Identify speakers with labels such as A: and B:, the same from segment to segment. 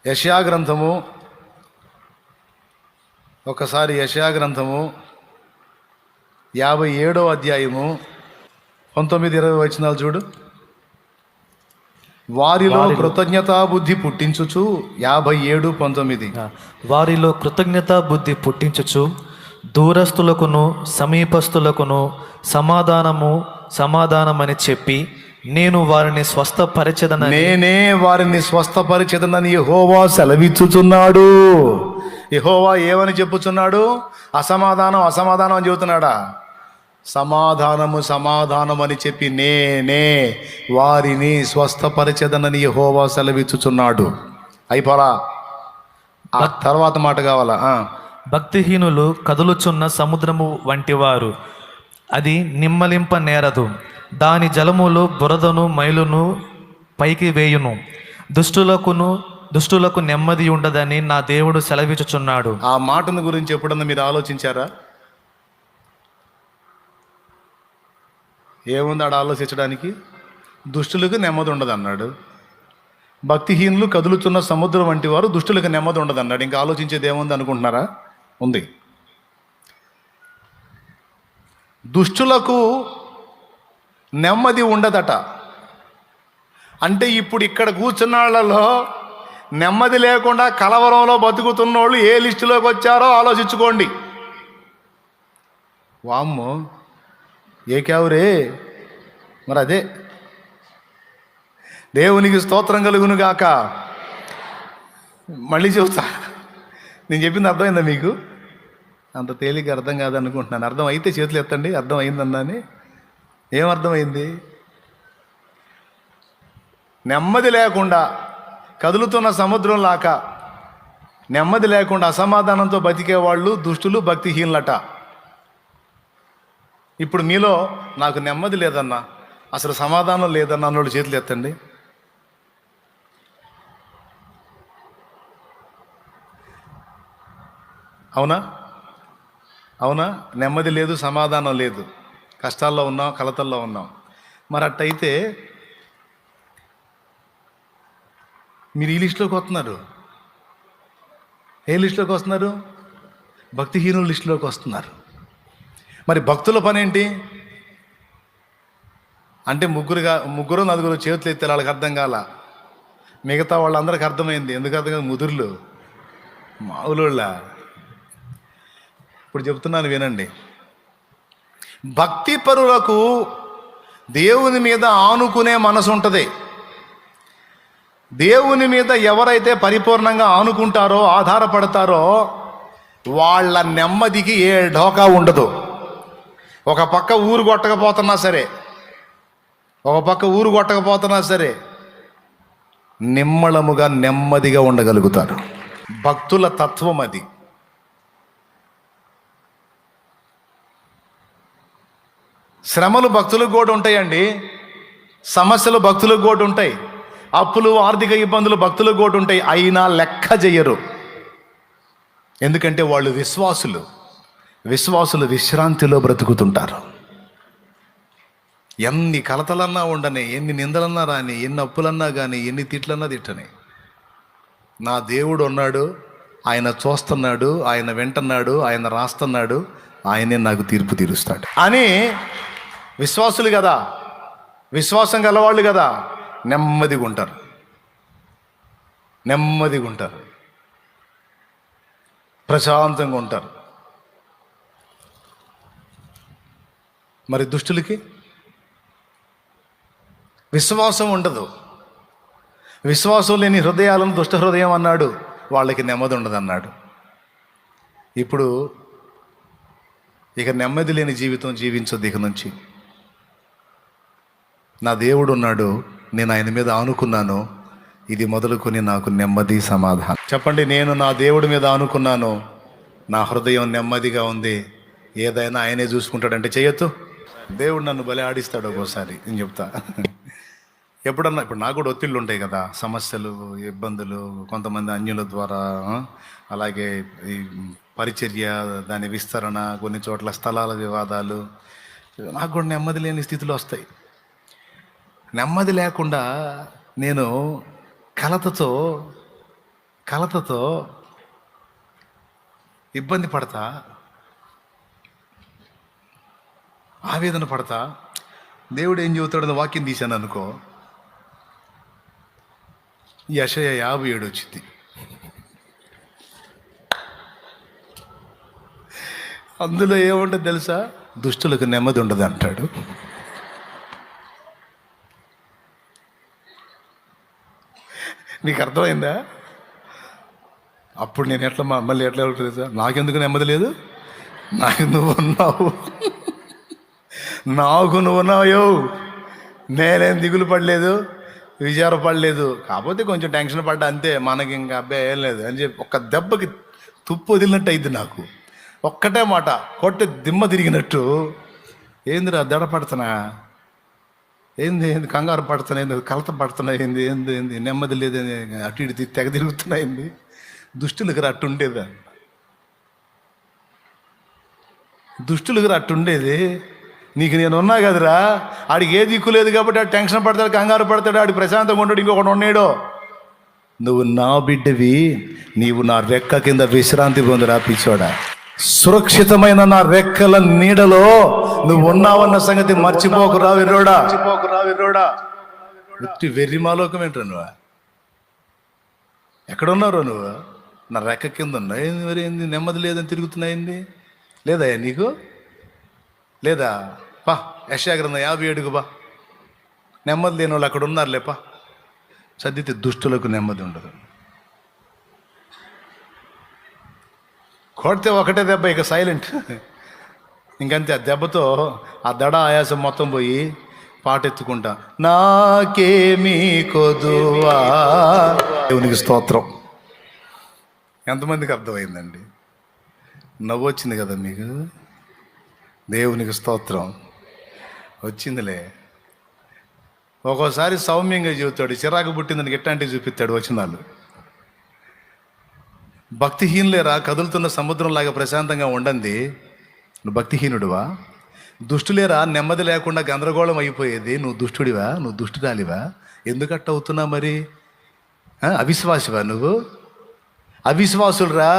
A: యెషయా గ్రంథము, ఒకసారి యెషయా గ్రంథము 57వ అధ్యాయము 19-20 వచనాలు చూడు. వారిలో కృతజ్ఞతా బుద్ధి పుట్టించుచు 57:19.
B: వారిలో కృతజ్ఞతా బుద్ధి పుట్టించుచు దూరస్తులకును సమీపస్తులకును సమాధానమని చెప్పి నేను వారిని స్వస్థపరచెదనని
A: నేనే వారిని స్వస్థపరిచెదనని యెహోవా సెలవిచ్చుచున్నాడు. యెహోవా ఏమని చెప్పుచున్నాడు? అసమాధానం అని చెబుతున్నాడా? సమాధానం అని చెప్పి నేనే వారిని స్వస్థపరిచెదనని యెహోవా సెలవిచ్చుచున్నాడు. అయిపోలా, ఆ తర్వాత మాట కావాలా?
B: భక్తిహీనులు కదులుచున్న సముద్రము వంటివారు, అది నిమ్మలింప నేరదు, దాని జలములు బురదను మైలును పైకి వేయును, దుష్టులకు నెమ్మది ఉండదని నా దేవుడు సెలవిచ్చుచున్నాడు.
A: ఆ మాటను గురించి ఎప్పుడన్నా మీరు ఆలోచించారా? ఏముంది ఆడ ఆలోచించడానికి? దుష్టులకు నెమ్మది ఉండదు అన్నాడు. భక్తిహీనులు కదులుతున్న సముద్రం వంటి వారు, దుష్టులకు నెమ్మది ఉండదు అన్నాడు. ఇంకా ఆలోచించేది ఏముంది అనుకుంటున్నారా? ఉంది. దుష్టులకు నెమ్మది ఉండదట. అంటే ఇప్పుడు ఇక్కడ కూర్చున్న వాళ్ళలో నెమ్మది లేకుండా కలవరంలో బతుకుతున్నోళ్ళు ఏ లిస్టులోకి వచ్చారో ఆలోచించుకోండి. వామ్మో, ఏ క్యావురే! మరి అదే, దేవునికి స్తోత్రం కలుగును గాక. మళ్ళీ చెబుతా, నేను చెప్పింది అర్థమైందా మీకు? అంత తేలిక అర్థం కాదనుకుంటున్నాను. అర్థం అయితే చేతులు ఎత్తండి, అర్థం అయిందన్నాని. ఏమర్థమైంది? నెమ్మది లేకుండా కదులుతున్న సముద్రం లాక నెమ్మది లేకుండా అసమాధానంతో బతికేవాళ్ళు దుష్టులు, భక్తిహీనులట. ఇప్పుడు మీలో నాకు నెమ్మది లేదన్నా, అసలు సమాధానం లేదన్నా అన్నోళ్ళు చేతులు ఎత్తండి. అవునా? నెమ్మది లేదు, సమాధానం లేదు, కష్టాల్లో ఉన్నాం, కలతల్లో ఉన్నాం. మరి అట్టయితే మీరు ఈ లిస్టులోకి వస్తున్నారు. ఏ లిస్టులోకి వస్తున్నారు? భక్తిహీనుల లిస్టులోకి వస్తున్నారు. మరి భక్తుల పని ఏంటి అంటే ముగ్గురు నలుగురు చేతులు ఎత్తే వాళ్ళకి అర్థం కాల, మిగతా వాళ్ళందరికీ అర్థమైంది. ఎందుకు అర్థం కాదు? ముదురులు మావులోళ్ళ. ఇప్పుడు చెప్తున్నాను వినండి. భక్తి పరులకు దేవుని మీద ఆనుకునే మనసు ఉంటుంది. దేవుని మీద ఎవరైతే పరిపూర్ణంగా ఆనుకుంటారో, ఆధారపడతారో, వాళ్ళ నెమ్మదికి ఏ ఢోకా ఉండదు. ఒక పక్క ఊరు కొట్టకపోతున్నా సరే నిమ్మళముగా నెమ్మదిగా ఉండగలుగుతారు. భక్తుల తత్వం అది. శ్రమలు భక్తులకు కూడా ఉంటాయండి, సమస్యలు భక్తులకు కూడా ఉంటాయి, అప్పులు, ఆర్థిక ఇబ్బందులు భక్తులకు కూడా ఉంటాయి. అయినా లెక్క చెయ్యరు. ఎందుకంటే వాళ్ళు విశ్వాసులు విశ్రాంతిలో బ్రతుకుతుంటారు. ఎన్ని కలతలన్నా ఉండని, ఎన్ని నిందలన్నా రాని, ఎన్ని అప్పులన్నా కానీ, ఎన్ని తిట్లన్నా తిట్టని, నా దేవుడు ఉన్నాడు, ఆయన చూస్తున్నాడు, ఆయన వింటున్నాడు, ఆయన రాస్తున్నాడు, ఆయనే నాకు తీర్పు తీరుస్తాడు అని విశ్వాసులు కదా, విశ్వాసం గలవాళ్ళు కదా, నెమ్మదిగా ఉంటారు. ప్రశాంతంగా ఉంటారు. మరి దుష్టులకి విశ్వాసం ఉండదు. విశ్వాసం లేని హృదయాలను దుష్ట హృదయం అన్నాడు. వాళ్ళకి నెమ్మది ఉండదు అన్నాడు. ఇప్పుడు ఇక నెమ్మది లేని జీవితం జీవించొద్దు. ఇక నుంచి నా దేవుడు ఉన్నాడు, నేను ఆయన మీద ఆనుకున్నాను, ఇది మొదలుకొని నాకు నెమ్మది, సమాధానం. చెప్పండి, నేను నా దేవుడి మీద ఆనుకున్నాను, నా హృదయం నెమ్మదిగా ఉంది, ఏదైనా ఆయనే చూసుకుంటాడంటే చేయొద్దు. దేవుడు నన్ను బలి ఆడిస్తాడు ఒక్కోసారి. నేను చెప్తా, ఎప్పుడన్నా ఇప్పుడు నాకు కూడా ఒత్తిళ్ళు ఉంటాయి కదా, సమస్యలు, ఇబ్బందులు, కొంతమంది అన్యుల ద్వారా, అలాగే ఈ పరిచర్య, దాని విస్తరణ, కొన్ని చోట్ల స్థలాల వివాదాలు, నాకు కూడా నెమ్మది లేని స్థితిలో వస్తాయి. నెమ్మది లేకుండా నేను కలతతో కలతతో ఇబ్బంది పడతా, ఆవేదన పడతా, దేవుడు ఏం చెబుతాడని వాక్యం తీశాను అనుకో, యెషయా 57 వచ్చింది. అందులో ఏముంటుంది తెలుసా? దుష్టులకు నెమ్మది ఉండదు అంటాడు. నీకు అర్థమైందా? అప్పుడు నేను ఎట్లా మళ్ళీ ఎట్లా ఉంటుంది సార్, నాకెందుకు నెమ్మది లేదు, నాకు నువ్వు ఉన్నావు, నాకు నువ్వు ఉన్నాయో, నేనేం దిగులు పడలేదు, విచారపడలేదు, కాకపోతే కొంచెం టెన్షన్ పడ్డా అంతే, మనకి ఇంకా అబ్బాయి ఏం లేదు అని చెప్పి ఒక్క దెబ్బకి తుప్పు వదిలినట్టు అయింది నాకు. ఒక్కటే మాట కొట్టి దిమ్మ తిరిగినట్టు. ఏందిరా దడ పడుతున్నా, ఏంది కంగారు పడుతున్నా, ఏంది కలత పడుతున్నా, ఏంది ఏంది ఏంది నెమ్మది లేదని అటు ఇటు తెగ తిరుగుతున్నా, ఏంది దుష్టులకు అట్టుండేది, దుష్టులకు అట్టుండేది. నీకు నేను ఉన్నా కదరా, ఆడికి ఏ దిక్కు లేదు కాబట్టి ఆడు టెన్షన్ పడతాడు, కంగారు పడతాడు, ఆడికి ప్రశాంతంగా ఉంటాడు, ఇంకొకటి ఉన్నాడో. నువ్వు నా బిడ్డవి, నీవు నా రెక్క కింద విశ్రాంతి పొందురా పిచ్చోడా. సురక్షితమైన నా రెక్కల నీడలో నువ్వు ఉన్నావన్న సంగతి మర్చిపోకురా విర్రోడా. వెర్రిమాలోకం ఏంట్రా నువ్వు? ఎక్కడున్నారో నువ్వు? నా రెక్క కింద ఉన్నా ఏంది, మరి ఏంది నెమ్మది లేదని తిరుగుతున్నాయింది లేదా నీకు? లేదా? పా యెషయా గ్రంథం 57 బా, నెమ్మది లేని వాళ్ళు అక్కడ ఉన్నారులేపా. చదివితే దుష్టులకు నెమ్మది ఉండదు. కొడితే ఒకటే దెబ్బ, ఇక సైలెంట్, ఇంకంతే. ఆ దెబ్బతో ఆ దడ ఆయాసం మొత్తం పోయి పాట ఎత్తుకుంటా, నాకేమీ కొదువా. దేవునికి స్తోత్రం. ఎంతమందికి అర్థమైందండి? నవ్వు వచ్చింది కదా మీకు? దేవునికి స్తోత్రం. వచ్చిందిలే. ఒక్కోసారి సౌమ్యంగా చెబుతాడు, చిరాకు పుట్టిందని ఎట్లాంటివి చూపిస్తాడు వచనాలు. భక్తిహీనులేరా, కదులుతున్న సముద్రంలాగా ప్రశాంతంగా ఉండండి, నువ్వు భక్తిహీనుడివా? దుష్టులేరా, నెమ్మది లేకుండా గందరగోళం అయిపోయేది, నువ్వు దుష్టుడివా, నువ్వు దుష్టురాలివా? ఎందుకట్ట అవుతున్నావు మరి? అవిశ్వాసివా నువ్వు? అవిశ్వాసులరా,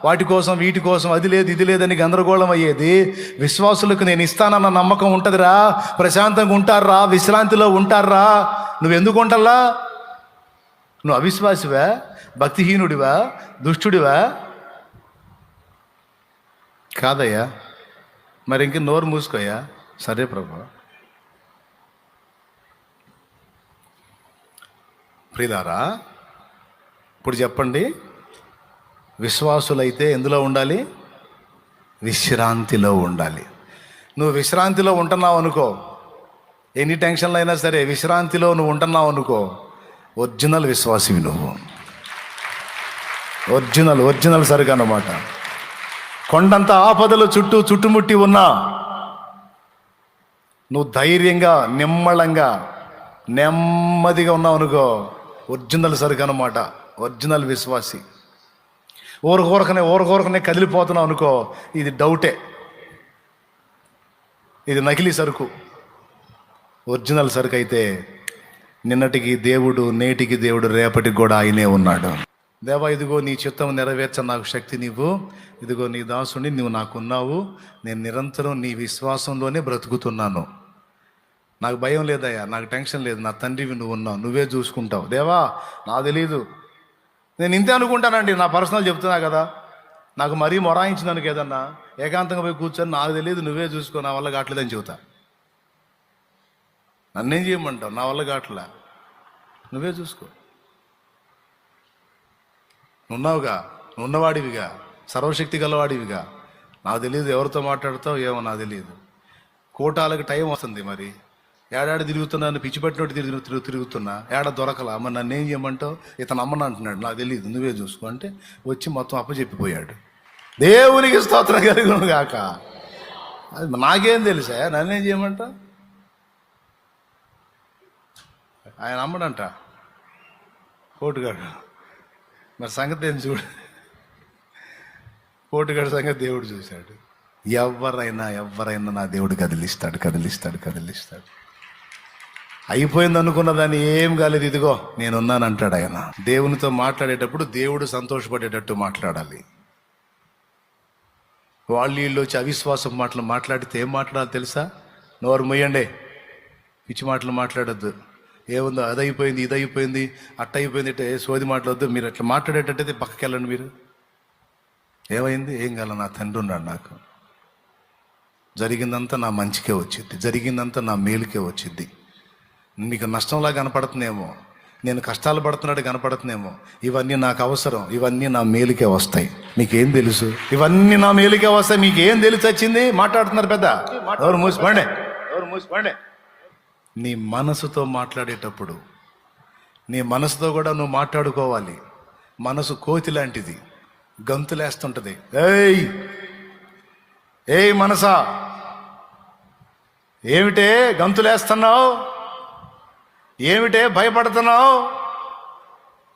A: వాటి కోసం వీటి కోసం అది లేదు ఇది లేదని గందరగోళం అయ్యేది. విశ్వాసులకు నేను ఇస్తానన్న నమ్మకం ఉంటుందిరా, ప్రశాంతంగా ఉంటారా, విశ్రాంతిలో ఉంటారా. నువ్వెందుకు ఉంటల్లా? నువ్వు అవిశ్వాసివా, భక్తిహీనుడివా, దుష్టుడివా? కాదయ్యా. మరి ఇంక నోరు మూసుకోయా. సరే ప్రభా. ప్రియులారా, ఇప్పుడు చెప్పండి, విశ్వాసులైతే ఎందులో ఉండాలి? విశ్రాంతిలో ఉండాలి. నువ్వు విశ్రాంతిలో ఉంటున్నావు అనుకో, ఎన్ని టెన్షన్లు అయినా సరే విశ్రాంతిలో నువ్వు ఉంటున్నావు అనుకో, ఒరిజినల్ విశ్వాసివి నువ్వు. ఒరిజినల్ సరిగా అన్నమాట. కొండంత ఆపదలు చుట్టుముట్టి ఉన్నా నువ్వు ధైర్యంగా నిమ్మళంగా నెమ్మదిగా ఉన్నావు అనుకో, ఒరిజినల్ సరిగా అన్నమాట, ఒరిజినల్ విశ్వాసి. ఊరకూరకనే కదిలిపోతున్నావు అనుకో, ఇది డౌటే, ఇది నకిలీ సరుకు. ఒరిజినల్ సరుకు అయితే నిన్నటికి దేవుడు, నేటికి దేవుడు, రేపటికి కూడా ఆయనే ఉన్నాడు. దేవా, ఇదిగో నీ చిత్తం నెరవేర్చ నాకు శక్తి నీవు, ఇదిగో నీ దాసుని నువ్వు నాకున్నావు, నేను నిరంతరం నీ విశ్వాసంలోనే బ్రతుకుతున్నాను. నాకు భయం లేదయ్యా, నాకు టెన్షన్ లేదు, నా తండ్రివి నువ్వు ఉన్నావు, నువ్వే చూసుకుంటావు. దేవా, నాకు తెలీదు, నేను ఇంతే అనుకుంటానండి, నా పర్సనల్ చెప్తున్నా కదా. నాకు మరీ మొరాయించినందుకు ఏదన్నా ఏకాంతంగా పోయి కూర్చొని నాకు తెలియదు, నువ్వే చూసుకో, నా వల్ల కావట్లేదని చెబుతా. నన్నేం చేయమంటావు? నా వల్ల కావట్లే, నువ్వే చూసుకో. నున్నావుగా, ఉన్నవాడివిగా, సర్వశక్తి గలవాడివిగా. నాకు తెలియదు ఎవరితో మాట్లాడతావు ఏమో, నాకు తెలియదు. కోటాలకు టైం వస్తుంది, మరి ఏడాడు తిరుగుతున్నాను, పిచ్చి పట్టినట్టు తిరుగుతున్నా, ఏడ దొరకలా. మరి నన్ను ఏం చేయమంటావు? ఇతను అమ్మని అంటున్నాడు, నాకు తెలియదు, నువ్వే చూసుకో అంటే వచ్చి మొత్తం అప్పచెప్పిపోయాడు. దేవునికి స్తోత్రం కలుగును గాక. అది నాకేం తెలుసా, నన్నేం చేయమంటావు? ఆయన అమ్మడంట కోటుగాడు. మరి సంగతి ఏం చూడు, కోటుగాడు సంగతి దేవుడు చూశాడు. ఎవరైనా నా దేవుడు కదిలిస్తాడు. అయిపోయింది అనుకున్న దాన్ని ఏం కాలేదు, ఇదిగో నేనున్నాను అంటాడు ఆయన. దేవునితో మాట్లాడేటప్పుడు దేవుడు సంతోషపడేటట్టు మాట్లాడాలి. వీళ్ళు వచ్చి అవిశ్వాసం మాటలు మాట్లాడితే ఏం మాట్లాడాలి తెలుసా? నోరు మొయ్యండి, పిచ్చి మాటలు మాట్లాడద్దు. ఏముందో అది అయిపోయింది, ఇది అయిపోయింది, అట్ట అయిపోయింది, ఇట్ట సోది మాట్లాడద్దు. మీరు అట్లా మాట్లాడేటట్టయితే పక్కకి వెళ్ళండి. మీరు ఏమైంది, ఏం కాల, నా తండ్రి ఉన్నాడు, నాకు జరిగిందంతా నా మంచికే వచ్చింది, జరిగిందంతా నా మేలుకే వచ్చింది. మీకు నష్టంలా కనపడుతుందేమో, నేను కష్టాలు పడుతున్నాడు కనపడుతుందేమో, ఇవన్నీ నాకు అవసరం, ఇవన్నీ నా మేలుకే వస్తాయి. మీకేం తెలుసు? ఇవన్నీ నా మేలుకే వస్తాయి, మీకేం తెలిసి వచ్చింది? మాట్లాడుతున్నారు పెద్ద. ఎవరు మూసిపండి. నీ మనసుతో మాట్లాడేటప్పుడు నీ మనసుతో కూడా నువ్వు మాట్లాడుకోవాలి. మనసు కోతి లాంటిది, గంతులేస్తుంటది. ఏయ్ మనసా, ఏమిటే గంతులేస్తున్నావు? ఏమిటే భయపడుతున్నావు?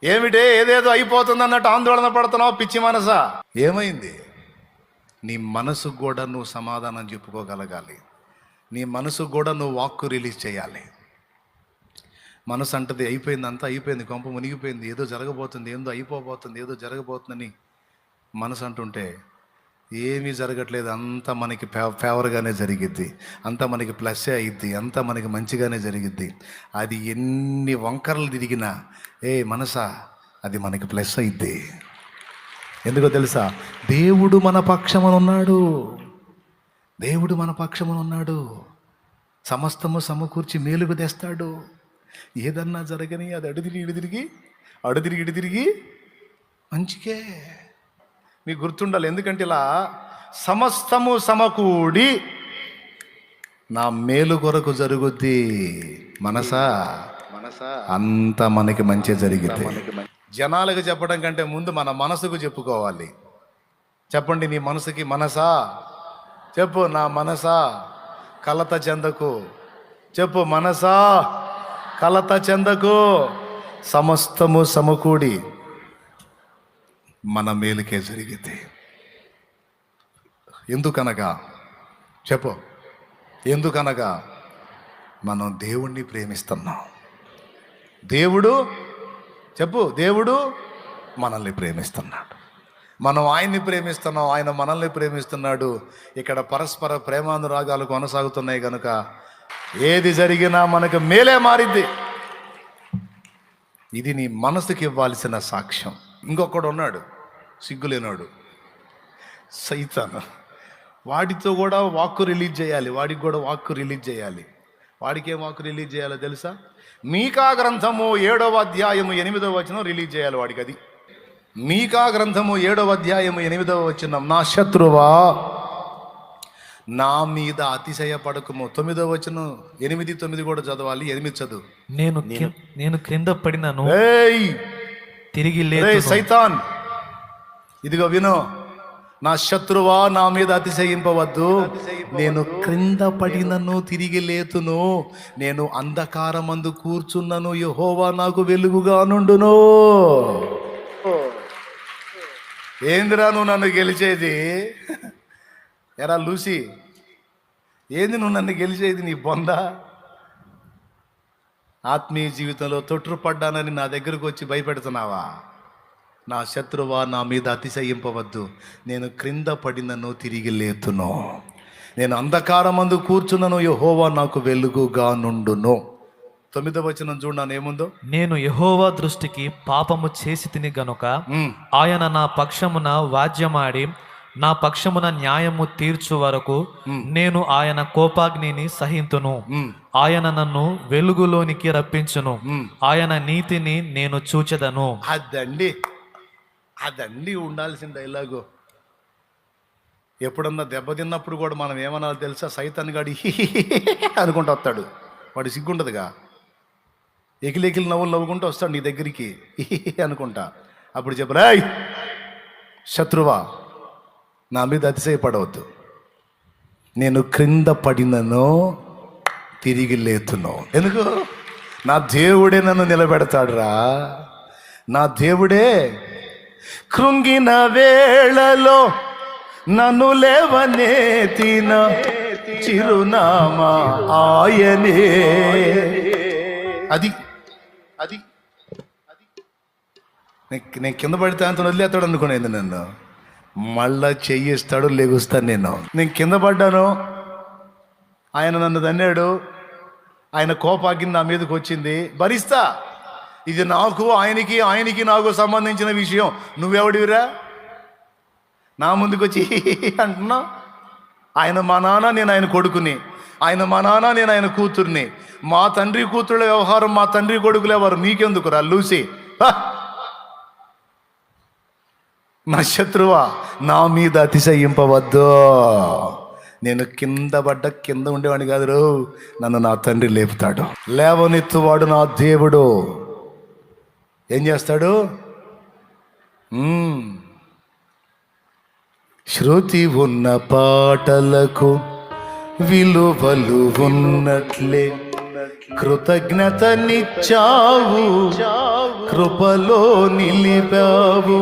A: ఏమిటే ఏదేదో అయిపోతుంది అన్నట్టు ఆందోళన పడుతున్నావు? పిచ్చి మనసా, ఏమైంది? నీ మనసుకు కూడా నువ్వు సమాధానం చెప్పుకోగలగాలి. నీ మనసుకు కూడా నువ్వు వాక్కు రిలీజ్ చేయాలి. మనసు అంటది అయిపోయింది, అంతా అయిపోయింది, కొంప మునిగిపోయింది, ఏదో జరగబోతుంది, ఏదో అయిపోబోతుంది, ఏదో జరగబోతుందని మనసు అంటుంటే ఏమీ జరగట్లేదు. అంతా మనకి ఫేవర్గానే జరిగిద్ది, అంతా మనకి ప్లస్సే అయ్యిద్ది, అంతా మనకి మంచిగానే జరిగిద్ది. అది ఎన్ని వంకరలు తిరిగినా మనసా, అది మనకి ప్లస్ అయ్యిద్ది. ఎందుకో తెలుసా? దేవుడు మన పక్షమున ఉన్నాడు. దేవుడు మన పక్షమున ఉన్నాడు. సమస్తము సమకూర్చి మేలుకు తెస్తాడు. ఏదన్నా జరగని అది అడు తిరిగి ఇటు తిరిగి మంచికే. మీకు గుర్తుండాలి. ఎందుకంటే ఇలా సమస్తము సమకూడి నా మేలు కొరకు జరుగుద్ది. మనసా అంత మనకి మంచి జరిగితే జనాలకు చెప్పడం కంటే ముందు మన మనసుకు చెప్పుకోవాలి. చెప్పండి, నీ మనసుకి, మనసా చెప్పు, నా మనసా కలత చెందకు. చెప్పు, మనసా కలత చెందకు, సమస్తము సమకూడి మన మేలుకే జరిగితే. ఎందుకనగా చెప్పు, ఎందుకనగా మనం దేవుణ్ణి ప్రేమిస్తున్నాం. దేవుడు చెప్పు, దేవుడు మనల్ని ప్రేమిస్తున్నాడు. మనం ఆయన్ని ప్రేమిస్తున్నాం, ఆయన మనల్ని ప్రేమిస్తున్నాడు. ఇక్కడ పరస్పర ప్రేమానురాగాలు కొనసాగుతున్నాయి కనుక ఏది జరిగినా మనకు మేలే మారిద్ది. ఇది నీ మనసుకి ఇవ్వాల్సిన సాక్ష్యం. ఇంకొకడు ఉన్నాడు, సిగ్గులేనాడు, సైతాను. వాడితో కూడా వాక్కు రిలీజ్ చేయాలి. వాడికి కూడా వాక్కు రిలీజ్ చేయాలి. వాడికి ఏం వాక్కు రిలీజ్ చేయాలో తెలుసా? మీకా గ్రంథము 7వ అధ్యాయము 8వ వచనం రిలీజ్ చేయాలి వాడికి. అది మీకా గ్రంథము 7వ అధ్యాయము 8వ వచనం, నా శత్రువా నా మీద అతిశయపడకము. 9వ వచనం, 8, 9 కూడా చదవాలి. 8 చదువు.
B: నేను క్రింద పడినను తిరిగి
A: సైతాన్, ఇదిగో విను, నా శత్రువా నా మీద అతిశయింపవద్దు. నేను క్రింద పడినను తిరిగి లేతును, నేను అంధకారమందు కూర్చున్నను, యెహోవా నాకు వెలుగుగా నుండును. ఏందిరా నువ్వు నన్ను గెలిచేది? ఎరా లూసి, ఏంది నువ్వు నన్ను గెలిచేది? నీ బొంద. ఆత్మీయ జీవితంలో తొట్టుపడ్డానని నా దగ్గరకు వచ్చి భయపెడుతున్నావా? నా శత్రువా నా మీద అతిశయింపవద్దు, నేను క్రింద పడినను తిరిగి లేతును, నేను అంధకారమందు కూర్చున్నను, యెహోవా నాకు వెలుగుగా నుండును. 9వ వచనం చూడను ఏముందో. నేను
B: యెహోవా దృష్టికి పాపము చేసి తిని గనుక ఆయన నా పక్షమున వాద్యమాడి నా పక్షమున న్యాయము తీర్చు వరకు నేను ఆయన కోపాగ్నిని సహింతును. ఆయన నన్ను వెలుగులోనికి రప్పించును, ఆయన నీతిని నేను చూచెదను. అదండి ఉండాల్సిన డైలాగు. ఎప్పుడన్నా దెబ్బతిన్నప్పుడు కూడా మనం ఏమన్నా తెలుసా? సైతాన్ గాడి అనుకుంటూ వస్తాడు. వాడు సిగ్గుంటుందిగా, ఎకిలి నవ్వుకుంటూ వస్తాడు నీ దగ్గరికి అనుకుంటా. అప్పుడు చెప్పరా, శత్రువా నా మీద అతిశయపడవద్దు, నేను క్రింద పడినను తిరిగి లేతును. ఎందుకు? నా దేవుడే నన్ను నిలబెడతాడురా. నా దేవుడే కృంగిన వేళలో నన్ను లేవనెత్తిన చిరునామా ఆయనే.
A: అది అది నేను కింద పడితే అంత వదిలేస్తాడు అనుకునేది నన్ను. మళ్ళా చెయ్యిస్తాడు, లెగుస్తాను. నేను కింద పడ్డాను, ఆయన నన్ను తన్నాడు, ఆయన కోపాగ్ని నా మీదకి వచ్చింది, భరిస్తా. ఇది నాకు ఆయనకి నాకు సంబంధించిన విషయం. నువ్వెవడివిరా నా ముందుకు వచ్చి అంటున్నా? ఆయన మా నాన్న, నేను ఆయన కొడుకుని. ఆయన మా నాన్న, నేను ఆయన కూతుర్ని. మా తండ్రి కూతుళ్ళ వ్యవహారం, మా తండ్రి కొడుకులు ఎవరు? నీకెందుకురా లూసి? నా శత్రువా, నా మీద అతిశయింపవద్దు. నేను కింద ఉండేవాడిని కాదు, నన్ను నా తండ్రి లేపుతాడు. లేవనెత్తువాడు నా దేవుడు. ఏం చేస్తాడు? శృతి ఉన్న పాటలకు విలువలు ఉన్నట్లే కృతజ్ఞతనిచ్చావు, కృపలో నిలిపావు.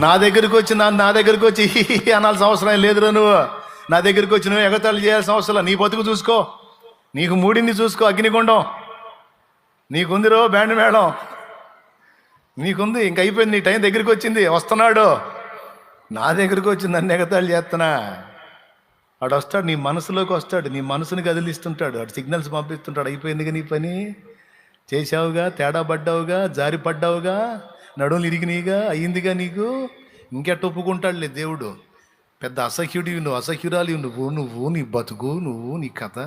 A: నా దగ్గరికి వచ్చి అనాల్సిన అవసరం లేదురా. నువ్వు నా దగ్గరికి వచ్చి నువ్వు ఎగతాళి చేయాల్సిన అవసరం. నీ బతుకు చూసుకో, నీకు మూడింది చూసుకో. అగ్నిగుండం నీకుందిరో, బ్యాండ్ మేడం నీకుంది, ఇంక అయిపోయింది. నీ టైం దగ్గరికి వచ్చింది, వస్తున్నాడు. నా దగ్గరికి వచ్చి నన్ను ఎగతాళి చేస్తున్నా. వాడు వస్తాడు, నీ మనసులోకి వస్తాడు, నీ మనసుని కదిలిస్తుంటాడు, వాడు సిగ్నల్స్ పంపిస్తుంటాడు. అయిపోయిందిగా నీ పని, చేసావుగా, తేడా పడ్డావుగా, జారి పడ్డావుగా, నడుములు ఇరిగినాయిగా, అయ్యిందిగా నీకు. ఇంకెట్ట ఒప్పుకుంటాడులే దేవుడు. పెద్ద అసహ్యుడివి నువ్వు, అసహ్యురాలివి నువ్వు, నీ బతుకు, నీ కథ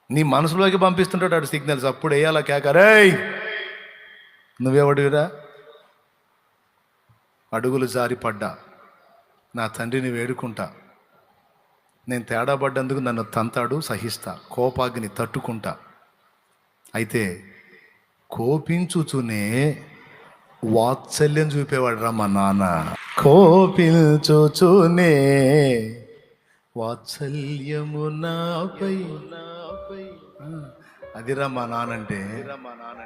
A: నీ మనసులోకి పంపిస్తుంటాడు వాడు సిగ్నల్స్. అప్పుడు వేయాలా కేకరేయ్, నువ్వెవడివిరా? అడుగులు జారి పడ్డా, నా తండ్రిని వేడుకుంటా. నేను తేడా పడ్డందుకు నన్ను తంతాడు, సహిస్తా. కోపాగ్ని తట్టుకుంటా. అయితే కోపించుచునే వాత్సల్యం చూపేవాడు రా మా నాన్న. కోపించుచునే వాత్సల్యము నాపై. అదిరా మా నాన్న అంటే.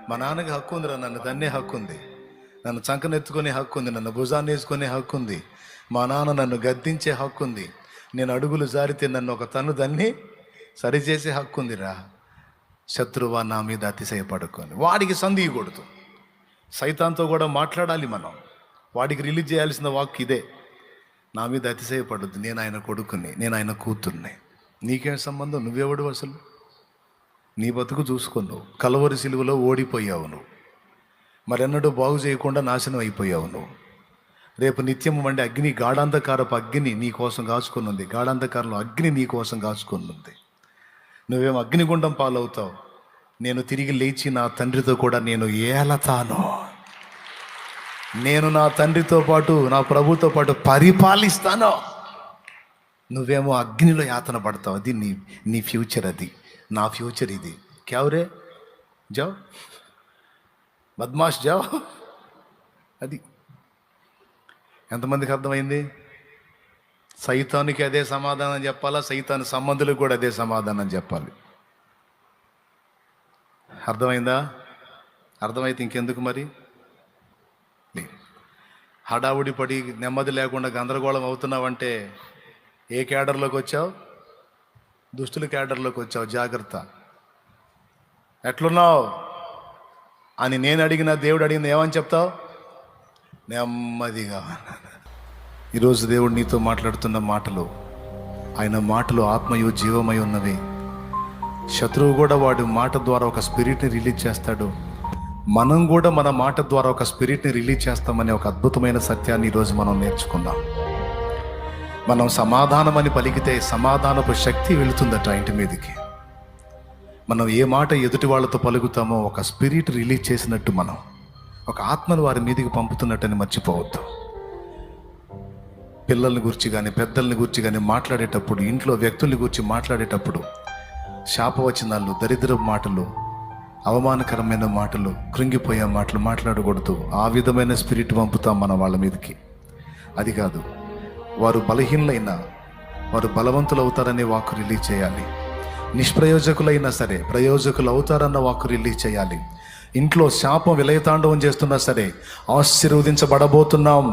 A: మా నాన్నకి హక్కు ఉందిరా, నన్ను తన్నే హక్కు ఉంది, నన్ను చంకనెత్తుకునే హక్కు ఉంది, నన్ను భుజాన్ని వేసుకునే హక్కు ఉంది. మా నాన్న నన్ను గద్దించే హక్కు ఉంది. నేను అడుగులు జారితే నన్ను ఒక తన్ను దాన్ని సరిచేసే హక్కు ఉందిరా. శత్రువా, నా మీద అతిశయపడుకొని వాడికి సంధియకూడదు. సైతాన్తో కూడా మాట్లాడాలి మనం. వాడికి రిలీజ్ చేయాల్సిన వాక్ ఇదే, నా మీద అతిశయపడద్దు, నేను ఆయన కొడుకుని, నేను ఆయన కూతుర్ని. నీకేం సంబంధం? నువ్వెవడు అసలు? నీ బతుకు చూసుకున్నావు. కలవరి సిలువలో ఓడిపోయావు నువ్వు, మరెన్నడూ బాగు చేయకుండా నాశనం అయిపోయావు నువ్వు. రేపు నిత్యము వండి అగ్ని, గాఢాంధకారపు అగ్ని నీ కోసం కాచుకొని ఉంది. గాఢాంధకారంలో అగ్ని నీ కోసం కాచుకొని ఉంది. నువ్వేమో అగ్నిగుండం పాలవుతావు. నేను తిరిగి లేచి నా తండ్రితో కూడా నేను ఏలతాను. నేను నా తండ్రితో పాటు, నా ప్రభుతో పాటు పరిపాలిస్తాను. నువ్వేమో అగ్నిలో యాతన పడతావు. అది నీ ఫ్యూచర్, అది నా ఫ్యూచర్. ఇది క్యావరే జావ్ బద్మాష్ జావ్. అది ఎంతమందికి అర్థమైంది? సైతానికి అదే సమాధానం చెప్పాలా, సైతాను సంబంధులకు కూడా అదే సమాధానం చెప్పాలి. అర్థమైందా? అర్థమైతే ఇంకెందుకు మరి హడావుడి పడి నెమ్మది లేకుండా గందరగోళం అవుతున్నావంటే ఏ క్యాడర్లోకి వచ్చావు? దుష్టుల క్యాడర్లోకి వచ్చావు. జాగ్రత్త. ఎట్లున్నావు అని నేను అడిగిన, దేవుడు అడిగింది ఏమని చెప్తావు? నెమ్మదిగా. ఈరోజు దేవుడు నీతో మాట్లాడుతున్న మాటలు, ఆయన మాటలు ఆత్మయు జీవమై ఉన్నవి. శత్రువు కూడా వాడి మాట ద్వారా ఒక స్పిరిట్ని రిలీజ్ చేస్తాడు. మనం కూడా మన మాట ద్వారా ఒక స్పిరిట్ని రిలీజ్ చేస్తామనే ఒక అద్భుతమైన సత్యాన్ని ఈరోజు మనం నేర్చుకుందాం. మనం సమాధానం అని పలికితే సమాధానపు శక్తి వెళుతుందట ఇంటి మీదకి. మనం ఏ మాట ఎదుటి వాళ్ళతో పలుకుతామో ఒక స్పిరిట్ రిలీజ్ చేసినట్టు, మనం ఒక ఆత్మను వారి మీదకి పంపుతున్నట్టని మర్చిపోవద్దు. పిల్లల్ని గురించి కానీ, పెద్దల్ని గురించి కానీ మాట్లాడేటప్పుడు, ఇంట్లో వ్యక్తుల్ని గురించి మాట్లాడేటప్పుడు శాపవచనాలు, దరిద్రపు మాటలు, అవమానకరమైన మాటలు, కృంగిపోయే మాటలు మాట్లాడకూడదు. ఆ విధమైన స్పిరిట్ పంపుతాం మన వాళ్ళ మీదకి. అది కాదు, వారు బలహీనులైనా వారు బలవంతులు అవుతారనే వాక్కు రిలీజ్ చేయాలి. నిష్ప్రయోజకులైనా సరే ప్రయోజకులు అవుతారన్న వాక్కు రిలీజ్ చేయాలి. ఇంట్లో శాపం విలయతాండవం చేస్తున్నా సరే ఆశీర్వదించబడబోతున్నాం.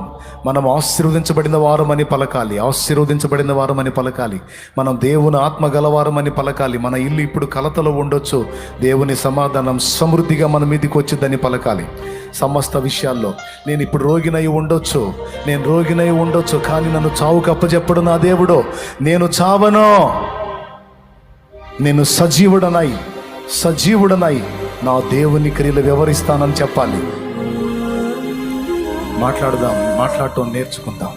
A: మనం ఆశీర్వదించబడిన వారమని పలకాలి, ఆశీర్వదించబడిన వారమని పలకాలి. మనం దేవుని ఆత్మ గలవారమని పలకాలి. మన ఇల్లు ఇప్పుడు కలతలో ఉండొచ్చు, దేవుని సమాధానం సమృద్ధిగా మన మీదకి వచ్చిందని పలకాలి. సమస్త విషయాల్లో నేను ఇప్పుడు రోగినై ఉండొచ్చు, నేను రోగినై ఉండొచ్చు, కానీ నన్ను చావుకు అప్పచెప్పడు నా దేవుడు. నేను చావను, నేను సజీవుడనై నా దేవుని క్రియలు వివరిస్తానని చెప్పాలి. మాట్లాడటం నేర్చుకుందాం.